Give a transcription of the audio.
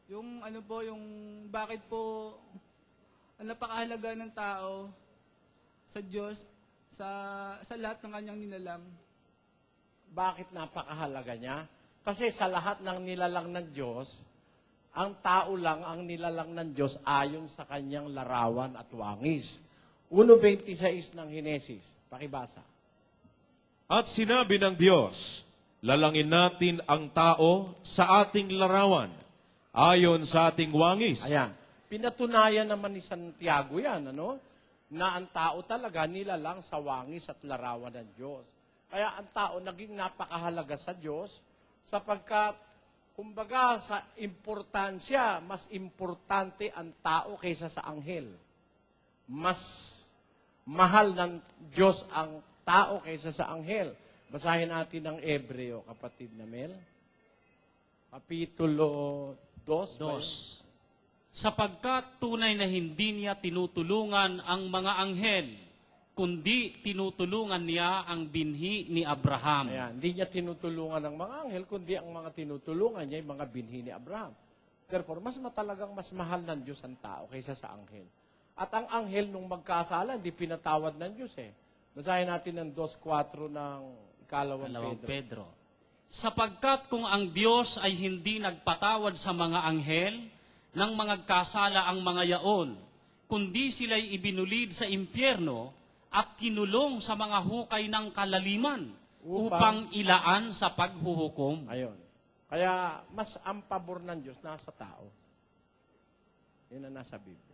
Yung ano po, yung bakit po ang napakahalaga ng tao sa Diyos, sa lahat ng kanyang nilalang. Bakit napakahalaga niya? Kasi sa lahat ng nilalang ng Diyos, ang tao lang ang nilalang ng Diyos ayon sa kanyang larawan at wangis. 1:26 ng Henesis. Pakibasa. At sinabi ng Diyos, lalangin natin ang tao sa ating larawan, ayon sa ating wangis. Ayan. Pinatunayan naman ni Santiago yan, ano? Na ang tao talaga nilalang sa wangis at larawan ng Diyos. Kaya ang tao naging napakahalaga sa Diyos sapagkat, kumbaga, sa importansya, mas importante ang tao kaysa sa anghel. Mas mahal ng Diyos ang tao kaysa sa anghel. Basahin natin ang Ebreo, kapatid na Mel. Kapitulo 2. 2. Sapagkat tunay na hindi niya tinutulungan ang mga anghel, kundi tinutulungan niya ang binhi ni Abraham. Ayan, hindi niya tinutulungan ng mga anghel, kundi ang mga tinutulungan niya, yung mga binhi ni Abraham. Therefore, mas mahal ng Diyos ang tao kaysa sa anghel. At ang anghel, nung magkasala, hindi pinatawad ng Diyos eh. Basahin natin ang 2:4 ng ikalawang Pedro. Sapagkat kung ang Diyos ay hindi nagpatawad sa mga anghel, nang magkasala ang mga yaon, kundi sila'y ibinulid sa impyerno at kinulong sa mga hukay ng kalaliman upang ilaan sa paghuhukom. Ayon. Kaya, mas ang pabor ng Diyos nasa tao. Yun ang nasa Biblia.